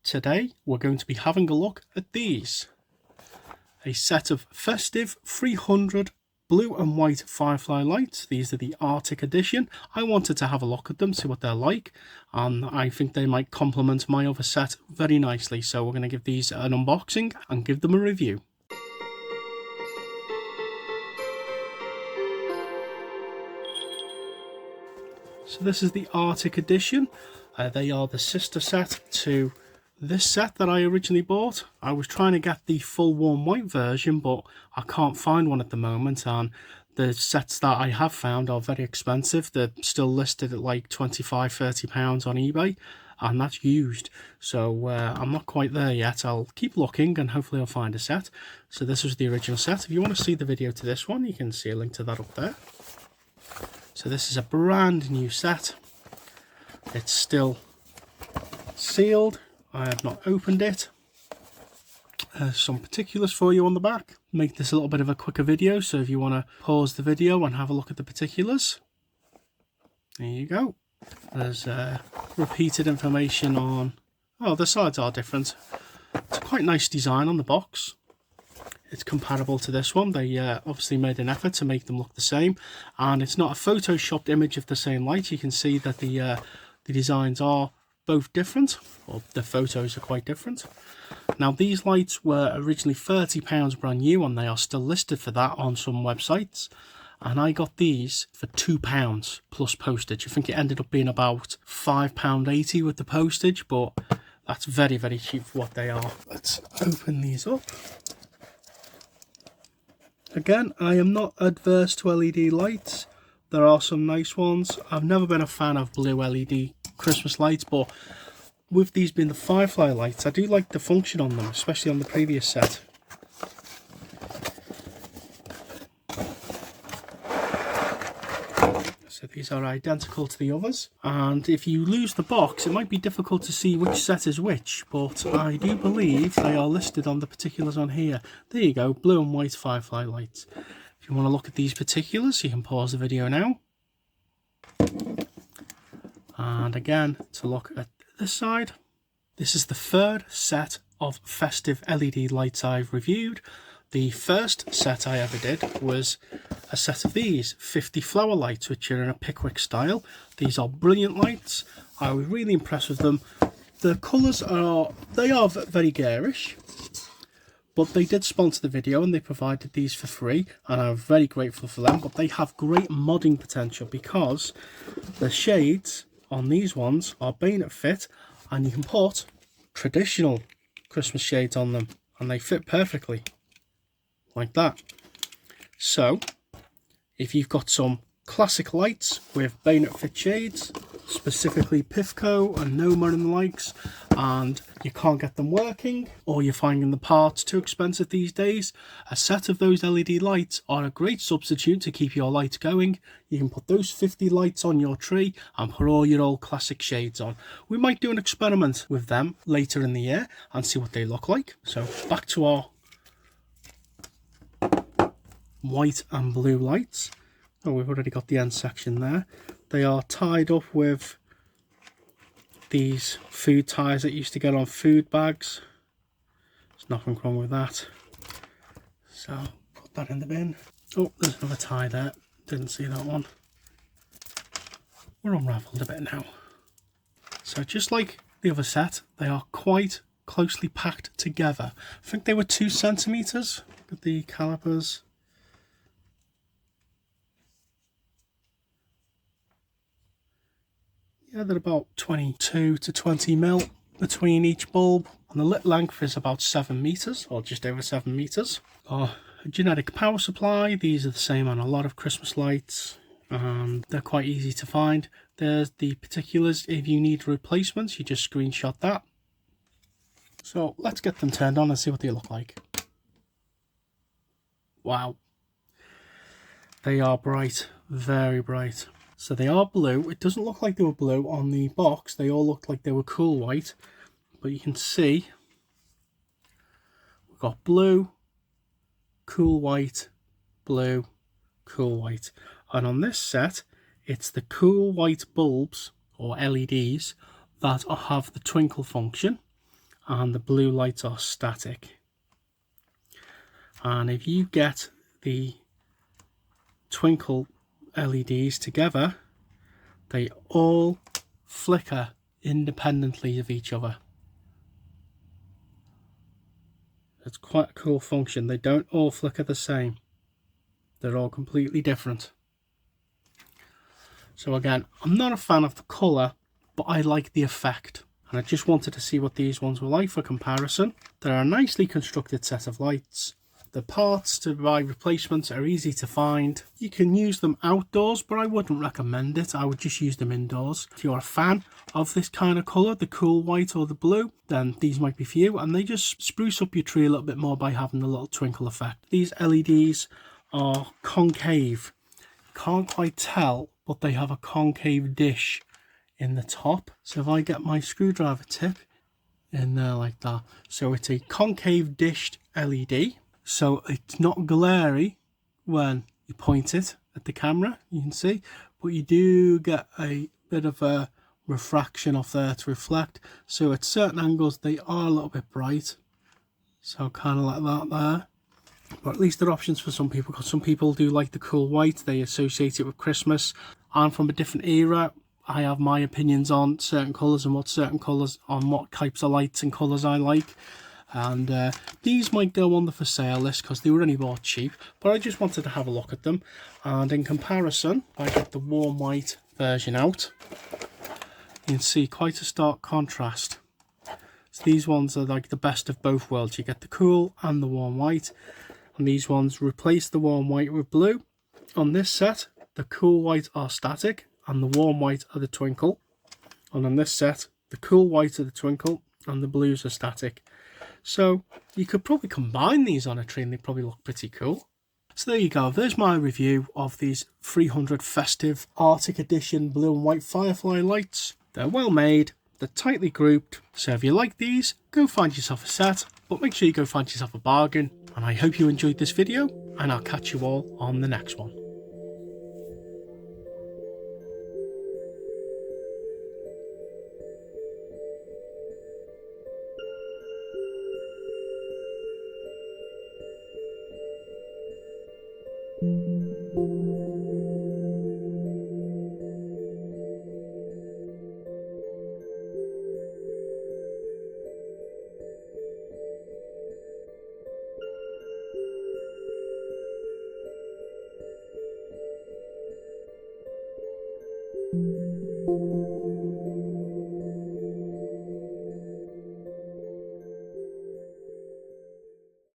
Today we're going to be having a look at these. A set of Festive 300 blue and white Firefly lights. These are the Arctic edition. I wanted to have a look at them, see what they're like, and I think they might complement my other set very nicely. So we're going to give these an unboxing and give them a review. So this is the Arctic edition. They are the sister set to this set that I originally bought. I was trying to get the full warm white version, but I can't find one at the moment, and the sets that I have found are very expensive. They're still listed at like £25–30 on eBay, and that's used. So I'm not quite there yet. I'll keep looking and hopefully I'll find a set. So this was the original set. If you want to see the video to this one, you can see a link to that up there. So this is a brand new set. It's still sealed. I have not opened it. Some particulars for you on the back. Make this a little bit of a quicker video, so if you want to pause the video and have a look at the particulars, there you go. There's repeated information on... oh, the sides are different. It's a quite nice design on the box. It's comparable to this one. They obviously made an effort to make them look the same, and it's not a photoshopped image of the same light. You can see that the designs are both different, or the photos are quite different. Now these lights were originally £30 brand new, and they are still listed for that on some websites, and I got these for £2 plus postage. I think it ended up being about £5.80 with the postage, but that's very, very cheap for what they are. Let's open these up. Again, I am not adverse to LED lights. There are some nice ones. I've never been a fan of blue LED Christmas lights, but with these being the Firefly lights, I do like the function on them, especially on the previous set. So these are identical to the others, and if you lose the box it might be difficult to see which set is which, but I do believe they are listed on the particulars on here. There you go, blue and white Firefly lights. If you want to look at these particulars, you can pause the video now. And again, to look at this side, this is the third set of Festive LED lights I've reviewed. The first set I ever did was a set of these 50 flower lights, which are in a Pickwick style. These are brilliant lights. I was really impressed with them. The colours are very garish, but they did sponsor the video and they provided these for free, and I'm very grateful for them. But they have great modding potential because the shades on these ones are bayonet fit, and you can put traditional Christmas shades on them and they fit perfectly like that. So if you've got some classic lights with bayonet fit shades, specifically Pifco and Noma and the likes, and you can't get them working, or you're finding the parts too expensive these days, a set of those LED lights are a great substitute to keep your lights going. You can put those 50 lights on your tree and put all your old classic shades on. We might do an experiment with them later in the year and see what they look like. So back to our white and blue lights. Oh, we've already got the end section there. They are tied up with these food ties that used to get on food bags. There's nothing wrong with that. So put that in the bin. Oh, there's another tie there. Didn't see that one. We're unravelled a bit now. So just like the other set, they are quite closely packed together. I think they were 2 centimeters. Look at the calipers. Yeah, they're about 22 to 20 mil between each bulb, and the lit length is about 7 meters, or just over 7 meters. A genetic power supply. These are the same on a lot of Christmas lights, and they're quite easy to find. There's the particulars. If you need replacements, you just screenshot that. So let's get them turned on and see what they look like. Wow, they are bright, very bright. So they are blue. It doesn't look like they were blue on the box. They all looked like they were cool white. But you can see we've got blue, cool white, blue, cool white. And on this set, it's the cool white bulbs, or LEDs, that have the twinkle function. and the blue lights are static. And if you get the Twinkle LEDs together, they all flicker independently of each other. It's quite a cool function. They don't all flicker the same. They're all completely different. So again, I'm not a fan of the colour, but I like the effect. And I just wanted to see what these ones were like for comparison. They're a nicely constructed set of lights. The parts to buy replacements are easy to find. You can use them outdoors, but I wouldn't recommend it. I would just use them indoors. If you're a fan of this kind of colour, the cool white or the blue, then these might be for you. And they just spruce up your tree a little bit more by having the little twinkle effect. These LEDs are concave. Can't quite tell, but they have a concave dish in the top. So if I get my screwdriver tip in there like that. So it's a concave dished LED. So it's not glary when you point it at the camera, you can see, but you do get a bit of a refraction off there to reflect. So at certain angles they are a little bit bright. So kind of like that there. But at least there are options for some people, because some people do like the cool white. They associate it with Christmas. I'm from a different era. I have my opinions on certain colours and what types of lights and colours I like. And these might go on the for sale list because they were only bought cheap, but I just wanted to have a look at them. And in comparison, I get the warm white version out. You can see quite a stark contrast. So these ones are like the best of both worlds. You get the cool and the warm white, and these ones replace the warm white with blue. On this set, the cool white are static and the warm white are the twinkle. And on this set, the cool white are the twinkle and the blues are static. So you could probably combine these on a tree and they probably look pretty cool. So there you go, there's my review of these 300 Festive Arctic Edition blue and white Firefly lights. They're well made, they're tightly grouped, so if you like these, go find yourself a set, but make sure you go find yourself a bargain. And I hope you enjoyed this video, and I'll catch you all on the next one.